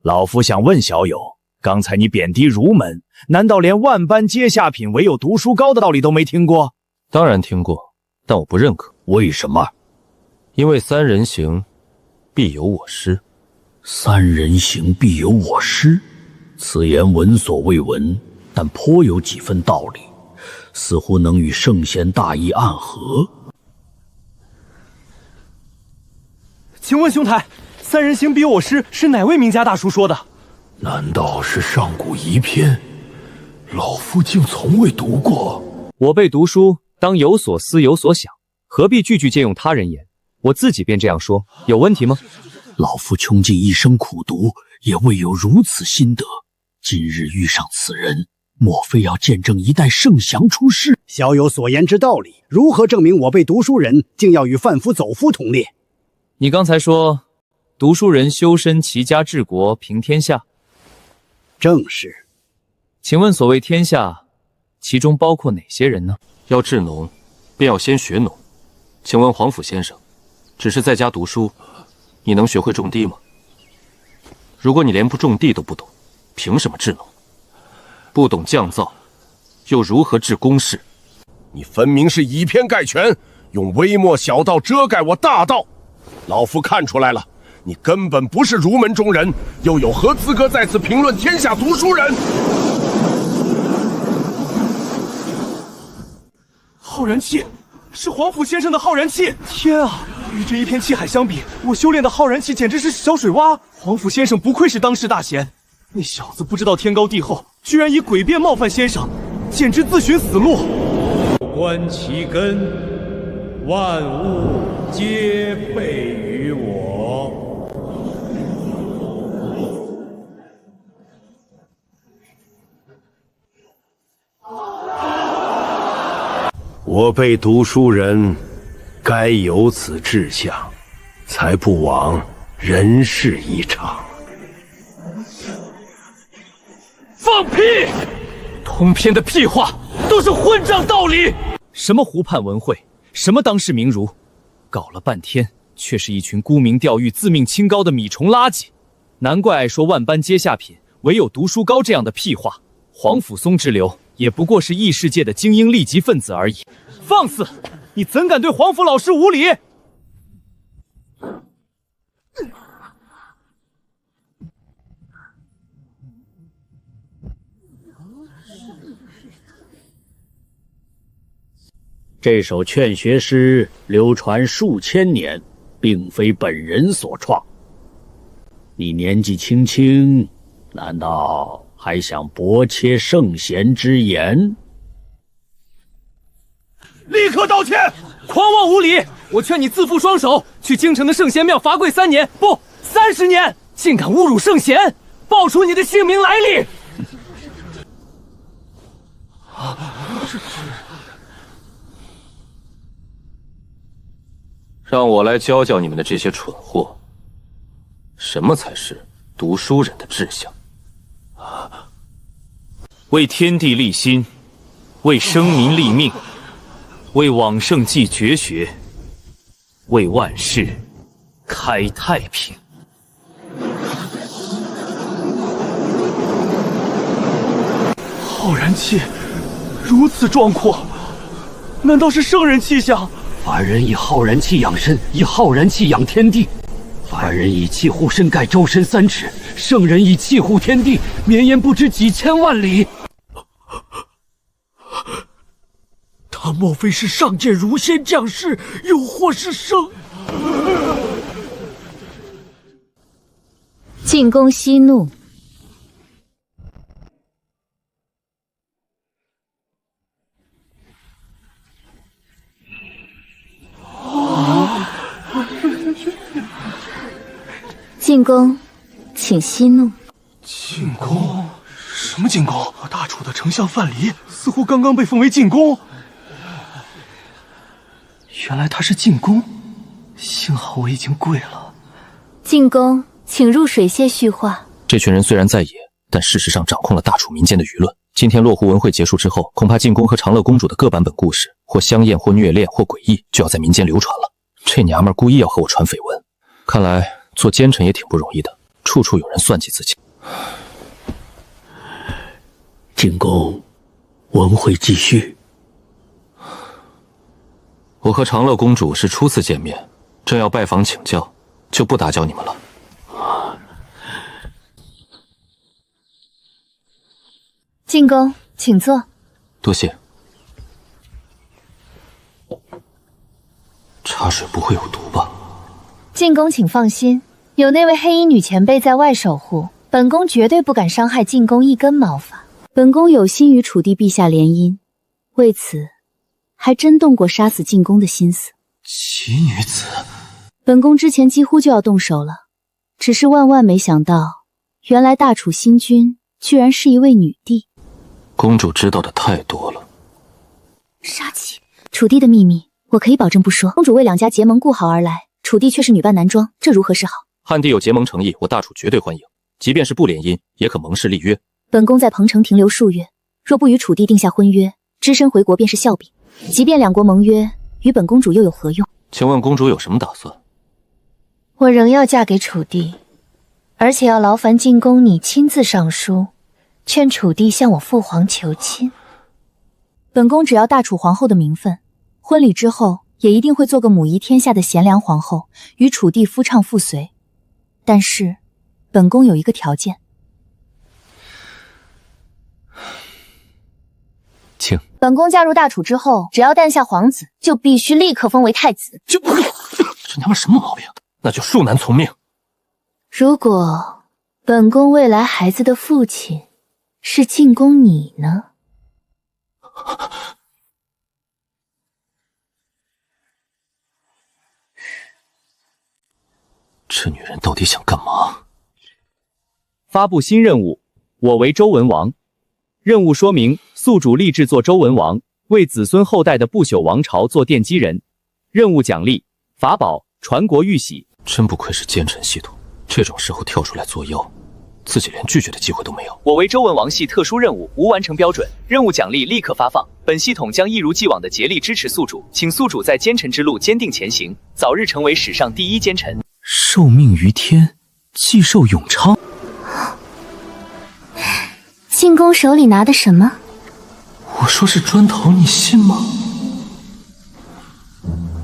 老夫想问小友，刚才你贬低儒门，难道连万般皆下品，唯有读书高的道理都没听过？当然听过，但我不认可。为什么？因为三人行，必有我师。三人行，必有我师。此言闻所未闻，但颇有几分道理，似乎能与圣贤大义暗合。请问兄台，三人行必有我师是哪位名家大叔说的？难道是上古遗篇？老夫竟从未读过。我辈读书当有所思有所想，何必句句借用他人言？我自己便这样说，有问题吗？老夫穷尽一生苦读，也未有如此心得。今日遇上此人，莫非要见证一代圣祥出世？小友所言之道理，如何证明我辈读书人竟要与贩夫走夫同列？你刚才说，读书人修身齐家治国平天下。正是。请问所谓天下，其中包括哪些人呢？要治农，便要先学农。请问皇甫先生，只是在家读书，你能学会种地吗？如果你连不种地都不懂，凭什么治农？不懂降造，又如何治公事？你分明是以偏概全，用微末小道遮盖我大道。老夫看出来了，你根本不是儒门中人，又有何资格在此评论天下读书人？浩然气，是皇甫先生的浩然气！天啊，与这一片气海相比，我修炼的浩然气简直是小水洼。皇甫先生不愧是当世大贤，那小子不知道天高地厚，居然以诡辩冒犯先生，简直自寻死路。观其根，万物皆备于我。我辈读书人该有此志向，才不枉人世一场。放屁！通篇的屁话都是混账道理。什么湖畔文会，什么当世名儒，搞了半天却是一群沽名钓誉、自命清高的米虫垃圾。难怪爱说万般皆下品，唯有读书高这样的屁话。皇甫嵩之流也不过是异世界的精英利己分子而已。放肆！你怎敢对皇甫老师无礼？这首劝学诗流传数千年，并非本人所创。你年纪轻轻，难道还想驳切圣贤之言？立刻道歉！狂妄无礼！我劝你自负双手，去京城的圣贤庙罚跪3年，不30年！竟敢侮辱圣贤，报出你的姓名来历！让我来教教你们的这些蠢货，什么才是读书人的志向。为天地立心，为生民立命，为往圣继绝学，为万世开太平。浩然气如此壮阔，难道是圣人气象？凡人以浩然气养身，以浩然气养天地。凡人以气护身，盖周身3尺；圣人以气护天地，绵延不知几千万里。他莫非是上界如仙降世，又或是圣？进攻息怒。进攻，请息怒。进攻？什么进攻？大楚的丞相范蠡似乎刚刚被封为进攻。原来他是进攻，幸好我已经跪了。进攻，请入水榭叙话。这群人虽然在野，但事实上掌控了大楚民间的舆论。今天落湖文会结束之后，恐怕进宫和长乐公主的各版本故事，或香艳，或虐恋，或诡异，就要在民间流传了。这娘们儿故意要和我传绯闻，看来做奸臣也挺不容易的，处处有人算计自己。进宫，文会继续。我和长乐公主是初次见面，正要拜访请教，就不打搅你们了。进宫，请坐。多谢。茶水不会有毒吧？进宫请放心，有那位黑衣女前辈在外守护，本宫绝对不敢伤害进宫一根毛发。本宫有心与楚帝陛下联姻，为此还真动过杀死进宫的心思。奇女子，本宫之前几乎就要动手了，只是万万没想到，原来大楚新君居然是一位女帝。公主知道的太多了。杀气，楚帝的秘密我可以保证不说。公主为两家结盟顾好而来，楚帝却是女扮男装，这如何是好？汉帝有结盟诚意，我大楚绝对欢迎。即便是不联姻，也可盟誓立约。本宫在彭城停留数月，若不与楚帝定下婚约，只身回国便是笑柄。即便两国盟约，与本公主又有何用？请问公主有什么打算？我仍要嫁给楚帝，而且要劳烦进宫你亲自上书，劝楚帝向我父皇求亲。本宫只要大楚皇后的名分，婚礼之后也一定会做个母仪天下的贤良皇后，与楚帝夫唱妇随。但是，本宫有一个条件。请。本宫嫁入大楚之后，只要诞下皇子，就必须立刻封为太子。这娘们什么毛病？那就恕难从命。如果本宫未来孩子的父亲是进宫你呢？这女人到底想干嘛？发布新任务，我为周文王。任务说明：宿主立志做周文王，为子孙后代的不朽王朝做奠基人。任务奖励：法宝传国玉玺。真不愧是奸臣系统，这种时候跳出来作妖，自己连拒绝的机会都没有。我为周文王系特殊任务，无完成标准，任务奖励立刻发放。本系统将一如既往的竭力支持宿主，请宿主在奸臣之路坚定前行，早日成为史上第一奸臣。受命于天，既寿永昌。进宫手里拿的什么？我说是砖头，你信吗？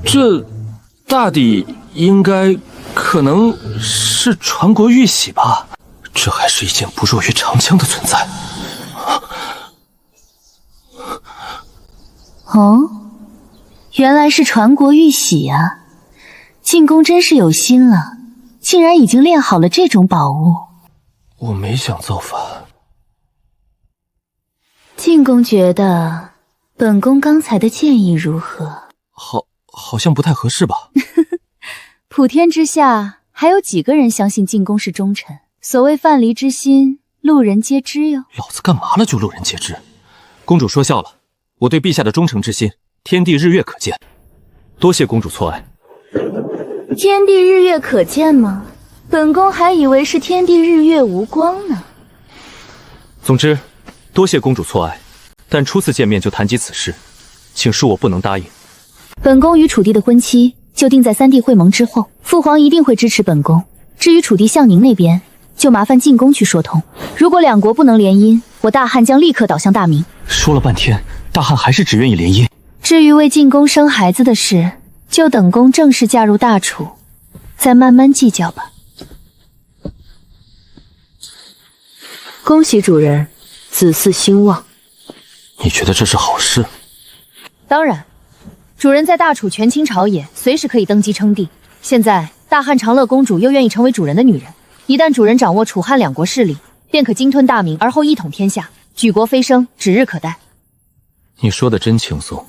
这大抵应该可能是传国玉玺吧？这还是一件不弱于长枪的存在。哦，原来是传国玉玺啊！进宫真是有心了，竟然已经练好了这种宝物。我没想造反。进宫觉得本宫刚才的建议如何？好像不太合适吧？普天之下还有几个人相信进宫是忠臣？所谓范蠡之心，路人皆知哟。老子干嘛了就路人皆知？公主说笑了，我对陛下的忠诚之心，天地日月可见。多谢公主错爱。天地日月可见吗？本宫还以为是天地日月无光呢。总之，多谢公主错爱，但初次见面就谈及此事，请恕我不能答应。本宫与楚帝的婚期就定在3帝会盟之后，父皇一定会支持本宫。至于楚帝向宁那边，就麻烦进宫去说通。如果两国不能联姻，我大汉将立刻倒向大明。说了半天，大汉还是只愿意联姻。至于为进宫生孩子的事，就等宫正式嫁入大楚，再慢慢计较吧。恭喜主人，子嗣兴旺。你觉得这是好事？当然，主人在大楚权倾朝野，随时可以登基称帝。现在大汉长乐公主又愿意成为主人的女人，一旦主人掌握楚汉两国势力，便可鲸吞大明，而后一统天下，举国飞升，指日可待。你说的真轻松。